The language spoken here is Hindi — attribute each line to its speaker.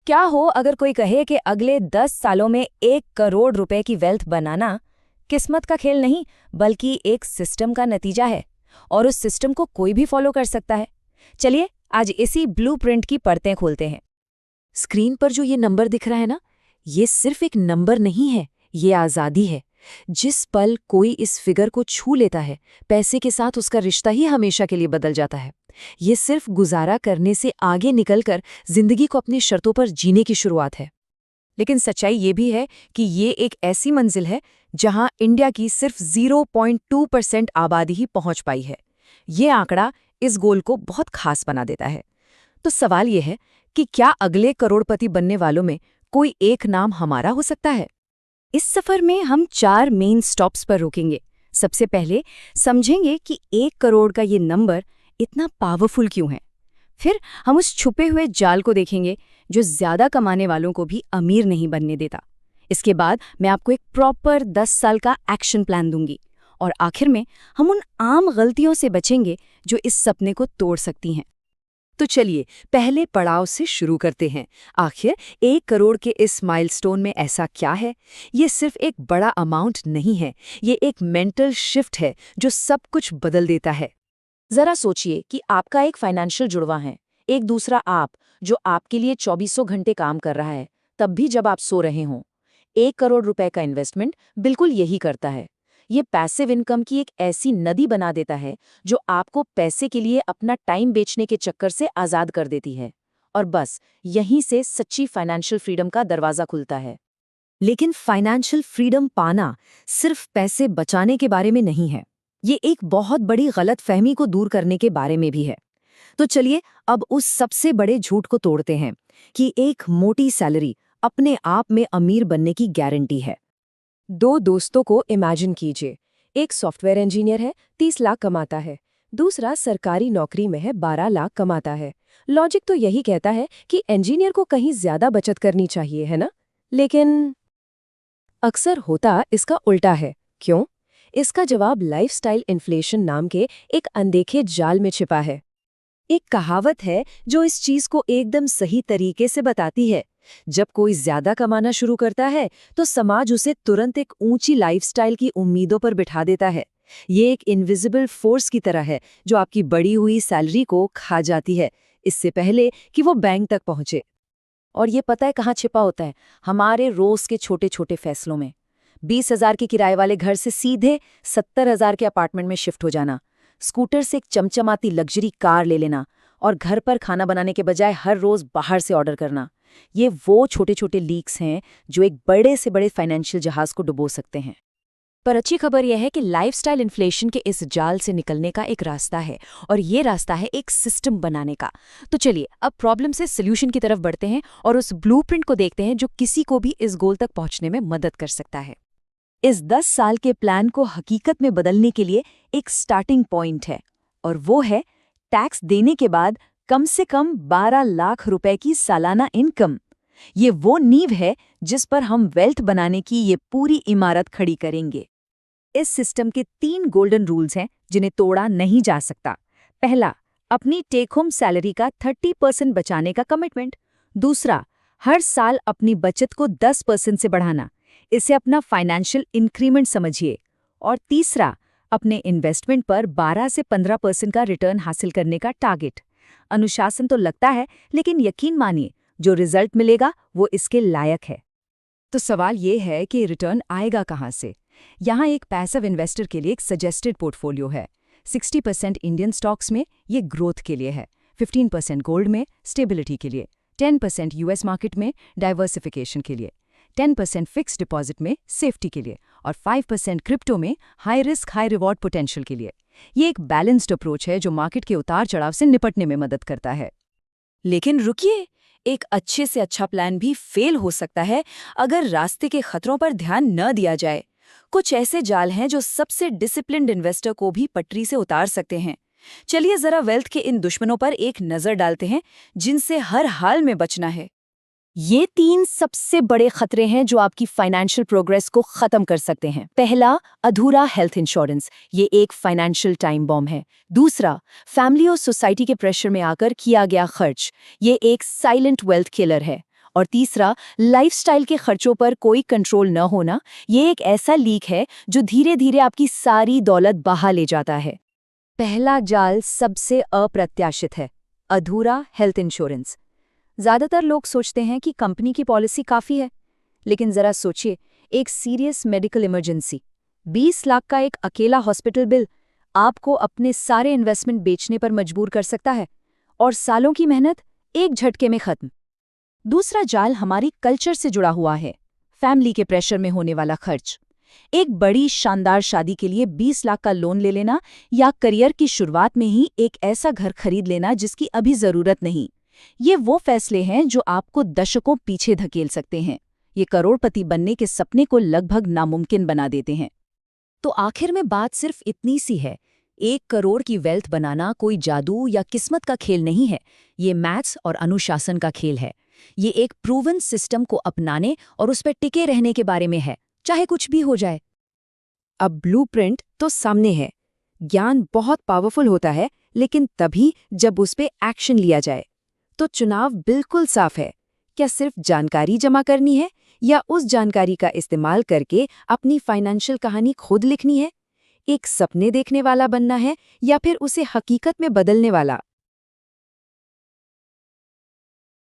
Speaker 1: क्या हो अगर कोई कहे कि अगले 10 सालों में 1 करोड़ रुपए की वेल्थ बनाना किस्मत का खेल नहीं बल्कि एक सिस्टम का नतीजा है और उस सिस्टम को कोई भी फॉलो कर सकता है। चलिए आज इसी ब्लूप्रिंट की परतें खोलते हैं।
Speaker 2: स्क्रीन पर जो ये नंबर दिख रहा है ना, ये सिर्फ एक नंबर नहीं है, ये आज़ादी है। जिस पल कोई इस फिगर को छू लेता है, पैसे के साथ उसका रिश्ता ही हमेशा के लिए बदल जाता है। ये सिर्फ गुजारा करने से आगे निकलकर जिंदगी को अपनी शर्तों पर जीने की शुरुआत है।
Speaker 1: लेकिन सच्चाई ये भी है कि ये एक ऐसी मंजिल है जहां इंडिया की सिर्फ 0.2% आबादी ही पहुंच पाई है। ये आंकड़ा इस गोल को बहुत खास बना देता है। तो सवाल ये है कि क्या अगले करोड़पति बनने वालों में कोई एक नाम हमारा हो सकता है? इस सफर में हम 4 मेन स्टॉप्स पर रुकेंगे। सबसे पहले समझेंगे कि 1 करोड़ का ये नंबर इतना पावरफुल क्यों है। फिर हम उस छुपे हुए जाल को देखेंगे जो ज्यादा कमाने वालों को भी अमीर नहीं बनने देता। इसके बाद मैं आपको एक प्रॉपर 10 साल का एक्शन प्लान दूंगी और आखिर में हम उन आम गलतियों से बचेंगे जो इस सपने को तोड़ सकती हैं।
Speaker 2: तो चलिए पहले पड़ाव से शुरू करते हैं। आखिर 1 करोड़ के इस माइलस्टोन में ऐसा क्या है? ये सिर्फ एक बड़ा अमाउंट नहीं है, ये एक मेंटल शिफ्ट है जो सब कुछ बदल देता है।
Speaker 1: जरा सोचिए कि आपका एक फाइनेंशियल जुड़वा है, एक दूसरा आप जो आपके लिए 24 घंटे काम कर रहा है, तब भी जब आप सो रहे हों। 1 करोड़ रुपए का इन्वेस्टमेंट बिल्कुल यही करता है। ये पैसिव इनकम की एक ऐसी नदी बना देता है जो आपको पैसे के लिए अपना टाइम बेचने के चक्कर से आज़ाद कर देती है। और बस यहीं से सच्ची फाइनेंशियल फ्रीडम का दरवाज़ा खुलता है।
Speaker 2: लेकिन फाइनेंशियल फ्रीडम पाना सिर्फ पैसे बचाने के बारे में नहीं है, ये एक बहुत बड़ी गलतफहमी को दूर करने के बारे में भी है। तो चलिए अब उस सबसे बड़े झूठ को तोड़ते हैं कि एक मोटी सैलरी अपने आप में अमीर बनने की गारंटी है।
Speaker 3: 2 दोस्तों को इमेजिन कीजिए। एक सॉफ्टवेयर इंजीनियर है, 30 लाख कमाता है। दूसरा सरकारी नौकरी में है, 12 लाख कमाता है। लॉजिक तो यही कहता है कि इंजीनियर को कहीं ज्यादा बचत करनी चाहिए, है ना? लेकिन अक्सर होता इसका उल्टा है। क्यों? इसका जवाब लाइफस्टाइल इन्फ्लेशन नाम के एक अनदेखे जाल में छिपा है।
Speaker 2: एक कहावत है जो इस चीज को एकदम सही तरीके से बताती है। जब कोई ज्यादा कमाना शुरू करता है तो समाज उसे तुरंत एक ऊंची लाइफस्टाइल की उम्मीदों पर बिठा देता है। ये एक इनविजिबल फोर्स की तरह है जो आपकी बढ़ी हुई सैलरी को खा जाती है इससे पहले कि वो बैंक तक पहुंचे।
Speaker 1: और ये पता है कहाँ छिपा होता है? हमारे रोज के छोटे छोटे फैसलों में। 20,000 के किराए वाले घर से सीधे 70,000 के अपार्टमेंट में शिफ्ट हो जाना, स्कूटर से एक चमचमाती लग्जरी कार ले लेना और घर पर खाना बनाने के बजाय हर रोज बाहर से ऑर्डर करना। ये वो छोटे छोटे लीक्स हैं जो एक बड़े से बड़े फाइनेंशियल जहाज को डुबो सकते हैं। पर अच्छी खबर यह है कि लाइफस्टाइल इन्फ्लेशन के इस जाल से निकलने का एक रास्ता है और ये रास्ता है एक सिस्टम बनाने का। तो चलिए अब प्रॉब्लम से सोल्यूशन की तरफ बढ़ते हैं और उस ब्लूप्रिंट को देखते हैं जो किसी को भी इस गोल तक पहुंचने में मदद कर सकता है।
Speaker 2: इस 10 साल के प्लान को हकीकत में बदलने के लिए एक स्टार्टिंग पॉइंट है और वो है टैक्स देने के बाद कम से कम 12 लाख रुपए की सालाना इनकम। ये वो नींव है जिस पर हम वेल्थ बनाने की ये पूरी इमारत खड़ी करेंगे। इस सिस्टम के 3 गोल्डन रूल्स हैं जिन्हें तोड़ा नहीं जा सकता। पहला, अपनी टेक होम सैलरी का 30% बचाने का कमिटमेंट। दूसरा, हर साल अपनी बचत को 10% से बढ़ाना, इसे अपना फाइनेंशियल इंक्रीमेंट समझिए। और तीसरा, अपने इन्वेस्टमेंट पर 12 से 15% का रिटर्न हासिल करने का टारगेट। अनुशासन तो लगता है, लेकिन यकीन मानिए जो रिजल्ट मिलेगा वो इसके लायक है।
Speaker 1: तो सवाल ये है कि रिटर्न आएगा कहाँ से? यहाँ एक पैसिव इन्वेस्टर के लिए एक सजेस्टेड पोर्टफोलियो है। 60% इंडियन स्टॉक्स में ये ग्रोथ के लिए है, 15% गोल्ड में स्टेबिलिटी के लिए, 10% यूएस मार्केट में डाइवर्सिफिकेशन के लिए, 10% फिक्स्ड डिपॉजिट में सेफ्टी के लिए और 5% क्रिप्टो में high risk high reward potential के लिए। ये एक बैलेंस्ड अप्रोच है जो मार्केट के उतार चढ़ाव से निपटने में मदद करता है।
Speaker 2: लेकिन रुकिए, एक अच्छे से अच्छा प्लान भी फेल हो सकता है अगर रास्ते के खतरों पर ध्यान न दिया जाए। कुछ ऐसे जाल हैं जो सबसे डिसिप्लिन्ड इन्वेस्टर को भी पटरी से उतार सकते हैं। चलिए जरा वेल्थ के इन दुश्मनों पर एक नजर डालते हैं जिनसे हर हाल में बचना है। ये 3 सबसे बड़े खतरे हैं जो आपकी फाइनेंशियल प्रोग्रेस को खत्म कर सकते हैं। पहला, अधूरा हेल्थ इंश्योरेंस, ये एक फाइनेंशियल टाइम बॉम्ब है। दूसरा, फैमिली और सोसाइटी के प्रेशर में आकर किया गया खर्च, ये एक साइलेंट वेल्थ किलर है। और तीसरा, लाइफस्टाइल के खर्चों पर कोई कंट्रोल न होना। ये एक ऐसा लीक है जो धीरे धीरे आपकी सारी दौलत बहा ले जाता है।
Speaker 1: पहला जाल सबसे अप्रत्याशित है, अधूरा हेल्थ इंश्योरेंस। ज्यादातर लोग सोचते हैं कि कंपनी की पॉलिसी काफी है, लेकिन जरा सोचिए, एक सीरियस मेडिकल इमरजेंसी, 20 लाख का एक अकेला हॉस्पिटल बिल आपको अपने सारे इन्वेस्टमेंट बेचने पर मजबूर कर सकता है, और सालों की मेहनत एक झटके में खत्म।
Speaker 2: दूसरा जाल हमारी कल्चर से जुड़ा हुआ है, फैमिली के प्रेशर में होने वाला खर्च। एक बड़ी शानदार शादी के लिए 20 लाख का लोन ले लेना, या करियर की शुरुआत में ही एक ऐसा घर खरीद लेना जिसकी अभी जरूरत नहीं। ये वो फैसले हैं जो आपको दशकों पीछे धकेल सकते हैं। ये करोड़पति बनने के सपने को लगभग नामुमकिन बना देते हैं।
Speaker 1: तो आखिर में बात सिर्फ इतनी सी है, 1 करोड़ की वेल्थ बनाना कोई जादू या किस्मत का खेल नहीं है। ये मैथ्स और अनुशासन का खेल है। ये एक प्रूवन सिस्टम को अपनाने और उस पर टिके रहने के बारे में है, चाहे कुछ भी हो जाए। अब ब्लूप्रिंट तो सामने है। ज्ञान बहुत पावरफुल होता है, लेकिन तभी जब उस पे एक्शन लिया जाए। तो चुनाव बिल्कुल साफ है। क्या सिर्फ जानकारी जमा करनी है, या उस जानकारी का इस्तेमाल करके अपनी फाइनेंशियल कहानी खुद लिखनी है? एक सपने देखने वाला बनना है, या फिर उसे हकीकत में बदलने वाला?